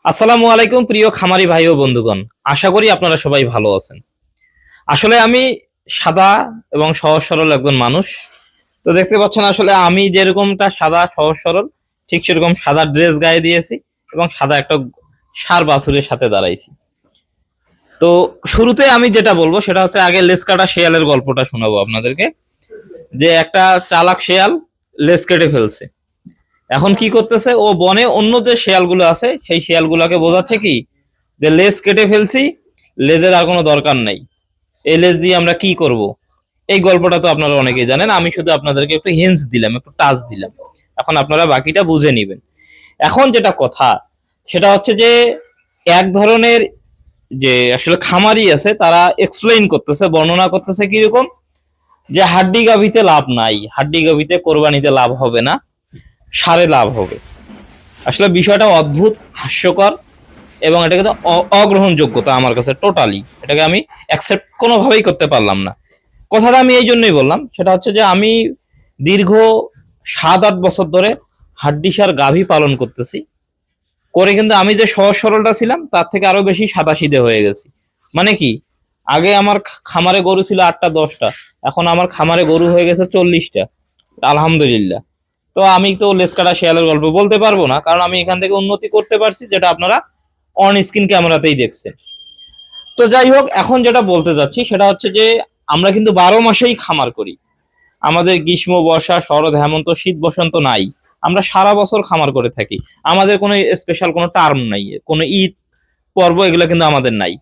আসসালামু আলাইকুম প্রিয় খামারি ভাই ও বন্ধুগণ, আশা করি আপনারা সবাই ভালো আছেন। আসলে আমি সাদা এবং সহজ সরল একজন মানুষ। তো দেখতে পাচ্ছেন আসলে আমি যেরকমটা সাদা সহজ সরল ঠিক সেরকম সাদা ড্রেস গায়ে দিয়েছি এবং সাদা একটা ষাঁড় বাছুরের সাথে দাঁড়াইছি। তো শুরুতে আমি যেটা বলবো সেটা হচ্ছে আগে লেজ কাটা শেয়ালের গল্পটা শোনাবো আপনাদেরকে। যে একটা চালাক শেয়াল লেজ কেটে ফেলছে। এখন কি করতেছে, ও বনে অন্য যে শেয়ালগুলো আছে সেই শিয়ালগুলোকে বোঝাচ্ছে কি যে লেজ কেটে ফেলছি, লেজের আর কোনো দরকার নাই, এই লেজ দিয়ে আমরা কি করব। এই গল্পটা তো আপনারা অনেকেই জানেন, আমি শুধু আপনাদেরকে একটু হিন্টস দিলাম, একটু টাচ দিলাম। এখন আপনারা বাকিটা বুঝে নেবেন। এখন যেটা কথা সেটা হচ্ছে যে এক ধরনের যে আসলে খামারি আছে তারা এক্সপ্লেইন করতেছে, বর্ণনা করতেছে কিরকম যে হাড্ডি গাভিতে লাভ নাই, হাড্ডি গাভিতে কোরবানিতে লাভ হবে না, সারে লাভ হবে। আসলে বিষয়টা অদ্ভুত, হাস্যকর এবং এটা কিন্তু অগ্রহণযোগ্যতা আমার কাছে টোটালি, এটাকে আমি অ্যাকসেপ্ট কোনোভাবেই করতে পারলাম না। কথাটা আমি এই জন্যই বললাম, সেটা হচ্ছে যে আমি দীর্ঘ 7-8 বছর ধরে হাড্ডিসার গাভী পালন করতেছি, করে কিন্তু আমি যে সহজ সরলটা ছিলাম তার থেকে আরো বেশি সাদাসিধে হয়ে গেছি। মানে কি, আগে আমার খামারে গরু ছিল 8টা 10টা, এখন আমার খামারে গরু হয়ে গেছে 40টা, আলহামদুলিল্লাহ। তো আমি তো লেজ কাটা শেয়ালের গল্প বলতে পারবো না, কারণ আমি এখান থেকে উন্নতি করতে পারছি, যেটা আপনারা অন স্ক্রিন ক্যামেরাতেই দেখছেন। তো যাই হোক, এখন যেটা বলতে যাচ্ছি সেটা হচ্ছে যে আমরা কিন্তু 12 মাসেই খামার করি। আমাদের গ্রীষ্ম, বর্ষা, শরৎ, হেমন্ত, শীত, বসন্ত নাই। আমরা সারা বছর খামার করে থাকি। আমাদের কোনো স্পেশাল কোনো টার্ম নাই, কোনো ঈদ পর্ব এগুলো কিন্তু আমাদের নাই।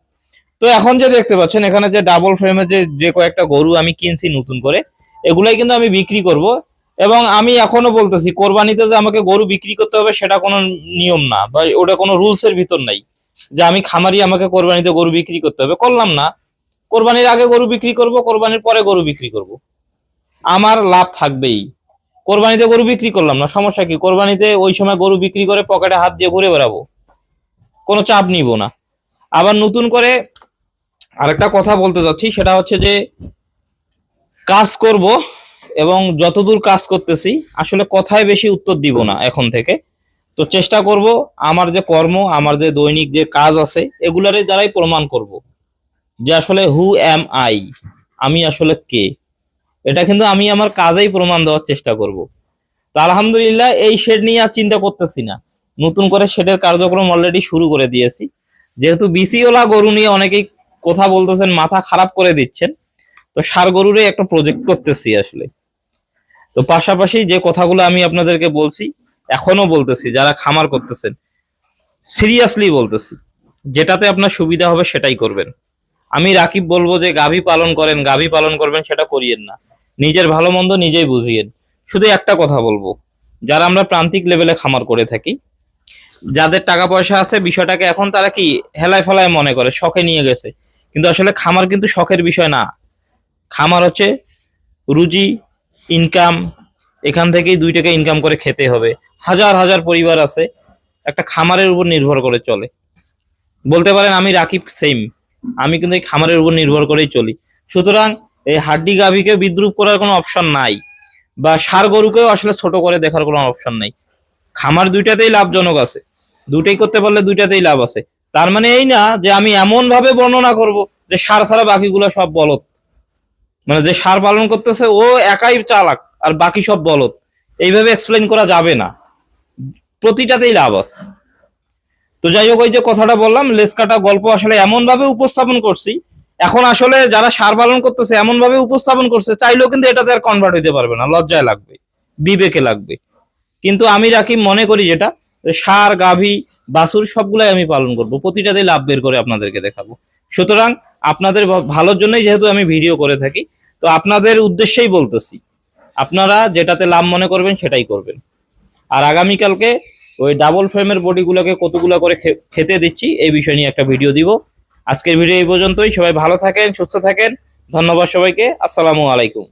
তো এখন যে দেখতে পাচ্ছেন এখানে যে ডাবল ফ্রেমের যে কয়েকটা গরু আমি কিনছি নতুন করে, এগুলাই কিন্তু আমি বিক্রি করব। এবং আমি এখনো বলতেছি, কোরবানিতে যে আমাকে গরু বিক্রি করতে হবে সেটা কোনো নিয়ম না, বা ওটা কোনো রুলস এর ভিতর নাই যে আমি খামারি আমাকে কোরবানিতে গরু বিক্রি করতে হবে, করলাম না। কোরবানির আগে গরু বিক্রি করব, কোরবানির পরে গরু বিক্রি করব, আমার লাভ থাকবেই। কোরবানিতে গরু বিক্রি করলাম না, সমস্যা কি? কোরবানিতে ওই সময় গরু বিক্রি করে পকেটে হাত দিয়ে ঘুরে বেড়াবো, কোনো চাপ নিব না। আবার নতুন করে আরেকটা কথা বলতে যাচ্ছি, সেটা হচ্ছে যে কাজ করব এবং যতদূর কাজ করতেছি আসলে কথায় বেশি উত্তর দিব না এখন থেকে। তো চেষ্টা করব আমার যে কর্ম, আমার যে দৈনিক যে কাজ আছে এগুলার দ্বারাই প্রমাণ করব যে আসলে হু এম আই, আমি আসলে কে। এটা কিন্তু আমি আমার কাজেই প্রমাণ দেওয়ার চেষ্টা করব। তো আলহামদুলিল্লাহ এই শেড নিয়ে আর চিন্তা করতেছি না, নতুন করে শেডের কার্যক্রম অলরেডি শুরু করে দিয়েছি। যেহেতু বিসিওলা গরু নিয়ে অনেকেই কথা বলতেছেন, মাথা খারাপ করে দিচ্ছেন, তো ষাঁড় গরুরে একটা প্রজেক্ট করতেছি আসলে। তো পাশাপাশি যে কথাগুলো আমি আপনাদেরকে বলছি, এখনো বলতেছি, যারা খামার করতেছেন সিরিয়াসলি বলতেছি, যেটাতে আপনার সুবিধা হবে সেটাই করবেন। আমি রাকিব বলবো যে গাভী পালন করেন, গাভী পালন করবেন, সেটা করিয়েন না। নিজের ভালো মন্দ নিজেই বুঝিয়েন। শুধু একটা কথা বলবো, যারা আমরা প্রান্তিক লেভেলে খামার করে থাকি, যাদের টাকা পয়সা আছে, বিষয়টাকে এখন তারা কি হেলায় ফেলায় মনে করে, শখে নিয়ে গেছে। কিন্তু আসলে খামার কিন্তু শখের বিষয় না। খামার হচ্ছে রুজি, ইনকাম। এখান থেকেই 2 টাকা ইনকাম করে খেতে হবে। হাজার হাজার পরিবার আছে একটা খামারের উপর নির্ভর করে চলে। বলতে পারেন আমি রাকিব সেম, আমি কিন্তু এই খামারের উপর নির্ভর করেই চলি। সুতরাং এই হাড্ডি গাভীকে বিদ্রুপ করার কোনো অপশন নাই, বা ষাঁড় গরুকেও আসলে ছোট করে দেখার কোনো অপশন নাই। খামার দুইটাতেই লাভজনক আছে, দুইটাই করতে পারলে দুইটাতেই লাভ আছে। তার মানে এই না যে আমি এমন ভাবে বর্ণনা করব যে ষাঁড় ছাড়া বাকিগুলো সব বলদ, মানে যে ষাঁড় পালন করতেছে ও একাই চালাক আর বাকি সব বলদ, এইভাবে এক্সপ্লেন করা যাবে না। প্রতিটাতেই লাভ আছে। তো যাই হোক, ওই যে কথাটা বললাম, লেস কাটা গল্প আসলে এমন ভাবে উপস্থাপন করছি, এখন আসলে যারা ষাঁড় পালন করতেছে এমন ভাবে উপস্থাপন করছে, চাইলেও কিন্তু এটাতে আর কনভার্ট হইতে পারবে না, লজ্জায় লাগবে, বিবেকে লাগবে। কিন্তু আমি রাখি মনে করি যেটা, ষাঁড়, গাভী, বাছুর সবগুলাই আমি পালন করব, প্রতিটাতেই লাভ বের করে আপনাদেরকে দেখাবো। সুতরাং আপনাদের ভালোর জন্যই যেহেতু আমি ভিডিও করে থাকি, তো আপনাদের উদ্দেশ্যেই বলতেছি, আপনারা যেটাতে লাভ মনে করবেন সেটাই করবেন। আর আগামীকালকে ওই ডাবল ফ্রেমের বডিগুলোকে কতগুলো করে খেতে দিচ্ছি এই বিষয় নিয়ে একটা ভিডিও দিব। আজকের ভিডিও এই পর্যন্তই। সবাই ভালো থাকেন, সুস্থ থাকেন। ধন্যবাদ সবাইকে। আসসালামু আলাইকুম।